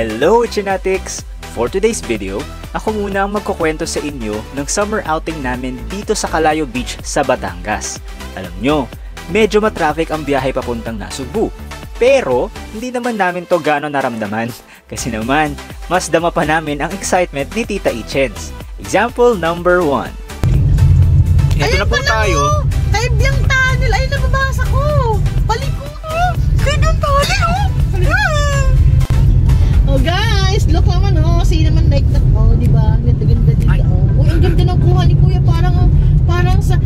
Hello Chinatics! For today's video, ako muna ang magkukwento sa inyo ng summer outing namin dito sa Calayo Beach sa Batangas. Alam nyo, medyo matraffic ang biyahe papuntang Nasugbu. Pero, hindi naman namin to gaano naramdaman. Kasi naman, mas dama pa namin ang excitement ni Tita Ichens. Example number 1. Ito na po tayo. Kaibyang tunnel! Ay, nababasa ko! Balik ko! Kaibyang tunnel! Oh guys, look naman see naman like that. Oh, di ba? Ganda-ganda dito. Oh, ang ganda ng kuha ni Kuya. Parang sa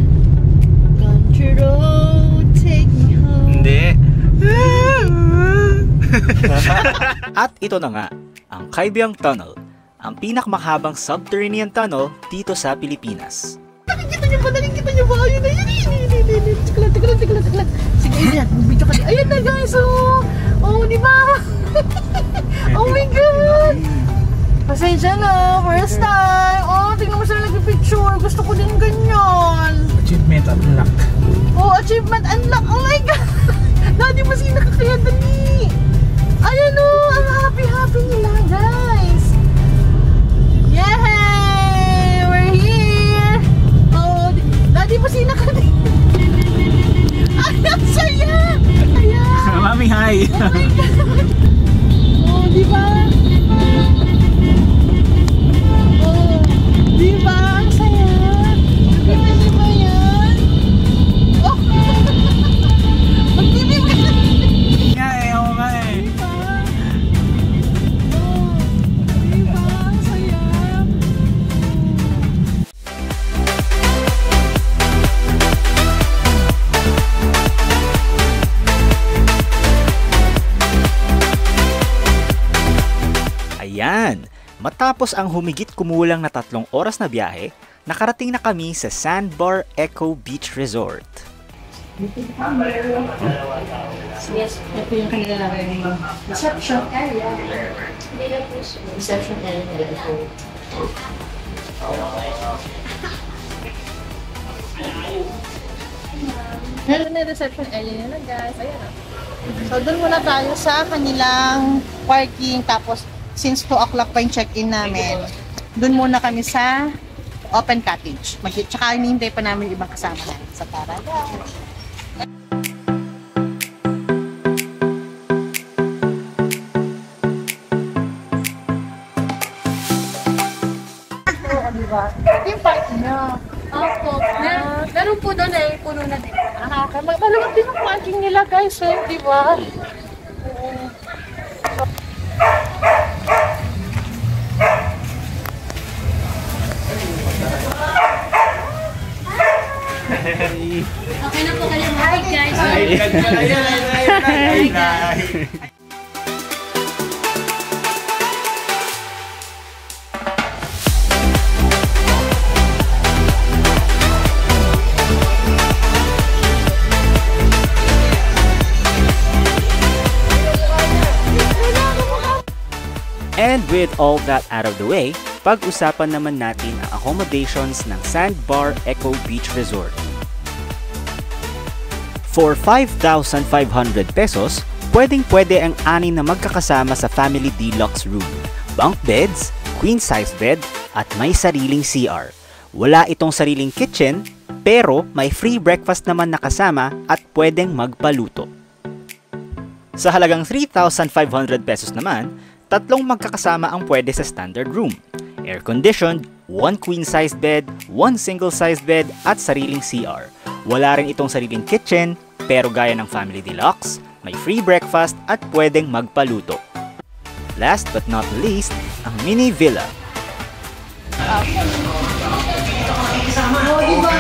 country road, take me home. Hindi. At ito na nga, ang Kaibyang Tunnel, ang pinakamahabang subterranean tunnel dito sa Pilipinas. Nakikita niyo ba? Ayun na yun. Tiklat. Sige, yan. Video ka din. Ayun na guys. Oh, di ba? Oh my God. Pasensya na. First time. Oh, tingnan mo sila nag-picture. Gusto ko din ganyan. Achievement unlock. Oh, achievement unlock. Oh my God. Dati mas nakakaya dali. Ayan ang happy nila guys. Yay! We're here. Oh, dati mas nakakaya. Ay, ang saya. Ayan. Mami, hi. Oh my God. Oh, di ba? Oh, di ba? Ang saya. Ganda di ba yan? Oh. Mag-TV mo. Nga ako nga Di ba? Oh, di ba? Ang saya. Ayan, matapos ang humigit kumulang na 3 oras na biyahe, nakarating na kami sa Sandbar Eco Beach Resort. Yes, ito yung kanila reception area. Reception area nila ito. Meron na reception area nila guys. Ayan o. So doon muna tayo sa kanilang parking. Tapos since 2 o'clock pa yung check-in namin, doon muna kami sa open cottage. Tsaka hinihintay pa namin yung ibang kasama namin sa Paradise. Ito yung parking nyo. Opo. Meron po doon puno na din. Maluwag din ang parking nila guys, di ba? Okay na po kayo mga guys. And with all that out of the way, pag-usapan naman natin ang accommodations ng Sandbar Eco Beach Resort. For 5,500 pesos, pwedeng-pwede ang 6 na magkakasama sa Family Deluxe Room, bunk beds, queen size bed, at may sariling CR. Wala itong sariling kitchen, pero may free breakfast naman na kasama at pwedeng magpaluto. Sa halagang 3,500 pesos naman, 3 magkakasama ang pwede sa standard room. Air-conditioned, 1 queen-sized bed, 1 single-sized bed, at sariling CR. Wala rin itong sariling kitchen, pero gaya ng Family Deluxe, may free breakfast at pwedeng magpaluto. Last but not least, ang mini villa. Oh, diba?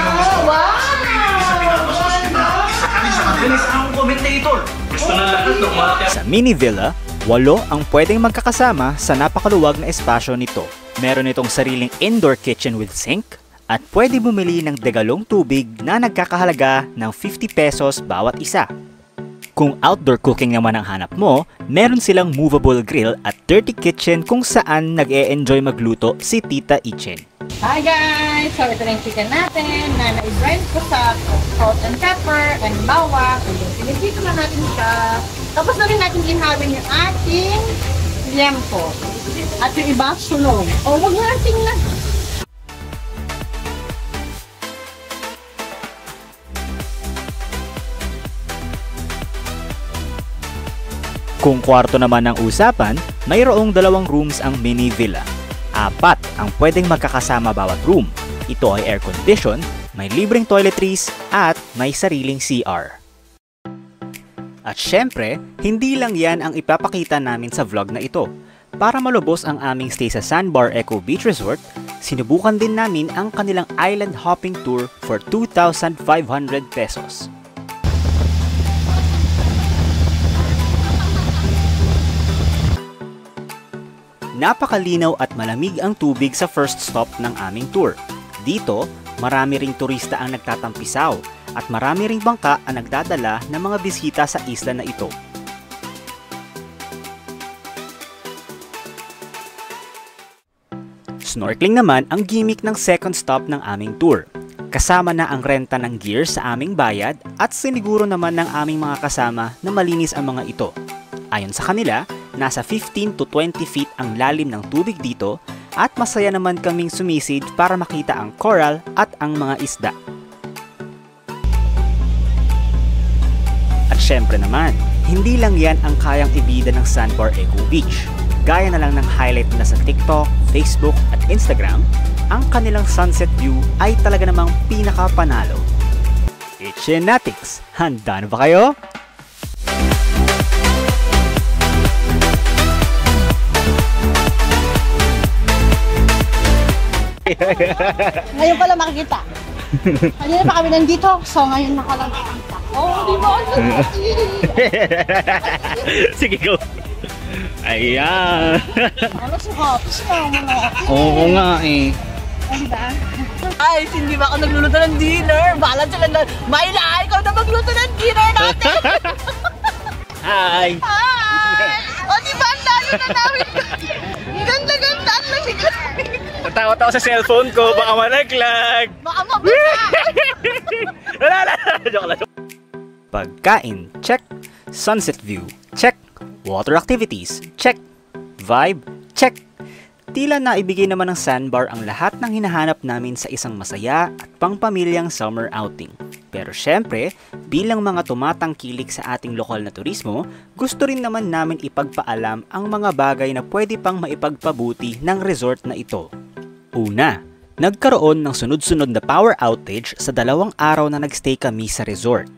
Wow! Sa mini villa, 8 ang pwedeng magkakasama sa napakaluwag na espasyo nito. Meron itong sariling indoor kitchen with sink at pwede bumili ng degalong tubig na nagkakahalaga ng 50 pesos bawat isa. Kung outdoor cooking naman ang hanap mo, meron silang movable grill at dirty kitchen kung saan nag-e-enjoy magluto si Tita Ichen. Hi guys! So ito na yung chicken natin na na-brine ko sa salt and pepper and bawang. Sinipito na natin siya. Tapos na rin natin ihawin yung ating Liempo. At yung iba, sunog. O, wag nga tingnan. Kung kwarto naman ang usapan, mayroong 2 rooms ang mini villa. 4 ang pwedeng magkakasama bawat room. Ito ay air condition, may libreng toiletries at may sariling CR. At syempre, hindi lang yan ang ipapakita namin sa vlog na ito. Para malubos ang aming stay sa Sandbar Eco Beach Resort, sinubukan din namin ang kanilang island hopping tour for 2,500 pesos. Napakalinaw at malamig ang tubig sa first stop ng aming tour. Dito, marami ring turista ang nagtatampisaw at marami ring bangka ang nagdadala ng mga bisita sa isla na ito. Snorkeling naman ang gimmick ng second stop ng aming tour. Kasama na ang renta ng gear sa aming bayad at siniguro naman ng aming mga kasama na malinis ang mga ito. Ayon sa kanila, nasa 15 to 20 feet ang lalim ng tubig dito at masaya naman kaming sumisid para makita ang coral at ang mga isda. At syempre naman, hindi lang yan ang kayang ibida ng Sandbar Eco Beach. Gaya na lang ng highlight na sa TikTok, Facebook at Instagram, ang kanilang sunset view ay talaga namang pinakapanalo. Itchinatics, handa na ba kayo? Ngayon pala makikita. Kanina pa kami nandito, so ngayon nakalang makikita. Oh, di ba? Sige, go! Ayan! Ano si Hops? Oo nga eh. Diba? Ay, hindi ba ako nagluluto ng dinner? Bahala sila na, Myla, ikaw na magluto ng dinner natin! Hi! Hi! O, diba ang lalo na namin? Ganda-ganda ang lamig. Natawa-tawa sa cellphone ko, baka malaglag! Baka mabasa! Wala! Joke lang. Pagkain, check. Sunset view, check. Water activities, check. Vibe, check. Tila naibigay naman ng Sandbar ang lahat ng hinahanap namin sa isang masaya at pangpamilyang summer outing. Pero syempre, bilang mga tumatangkilik sa ating lokal na turismo, gusto rin naman namin ipagpaalam ang mga bagay na pwede pang maipagpabuti ng resort na ito. Una, nagkaroon ng sunod-sunod na power outage sa 2 araw na nagstay kami sa resort.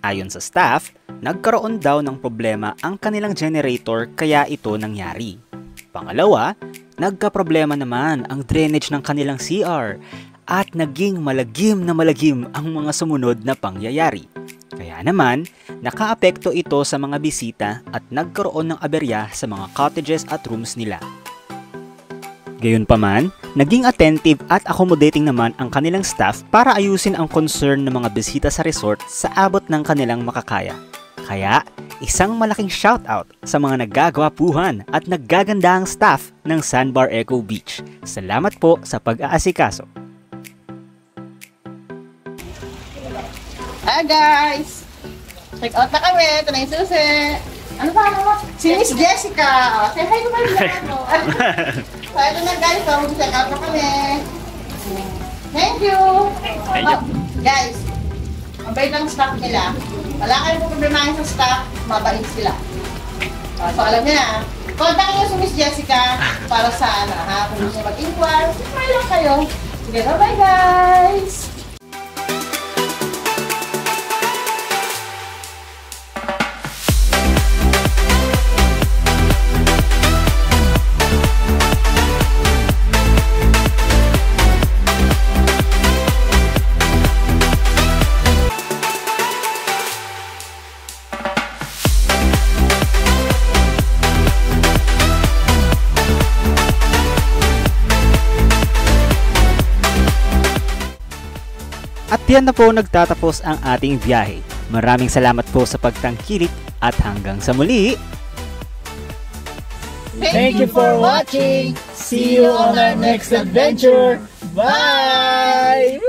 Ayon sa staff, nagkaroon daw ng problema ang kanilang generator kaya ito nangyari. Pangalawa, nagkaproblema naman ang drainage ng kanilang CR at naging malagim na malagim ang mga sumunod na pangyayari. Kaya naman, nakaapekto ito sa mga bisita at nagkaroon ng aberya sa mga cottages at rooms nila. Gayunpaman, naging attentive at accommodating naman ang kanilang staff para ayusin ang concern ng mga bisita sa resort sa abot ng kanilang makakaya. Kaya, isang malaking shoutout sa mga naggagawapuhan at naggagandahang staff ng Sandbar Eco Beach. Salamat po sa pag-aasikaso. Hi guys! Check out na kami. Ito na yung susi. Ano ba? Si Miss Jessica. Oh, say hi to my vlog. So, ito na guys. So, check out na kami. Thank you. Guys, mabait ang staff nila. Wala kayong problemahin sa staff, mabait sila. So, alam niyo na. Kontakin niyo si Miss Jessica para sa ano, ha? Kung gusto mag-inquire, smile lang kayo. Sige, bye-bye guys! At yan na po nagtatapos ang ating biyahe. Maraming salamat po sa pagtangkilik at hanggang sa muli! Thank you for watching! See you on our next adventure! Bye!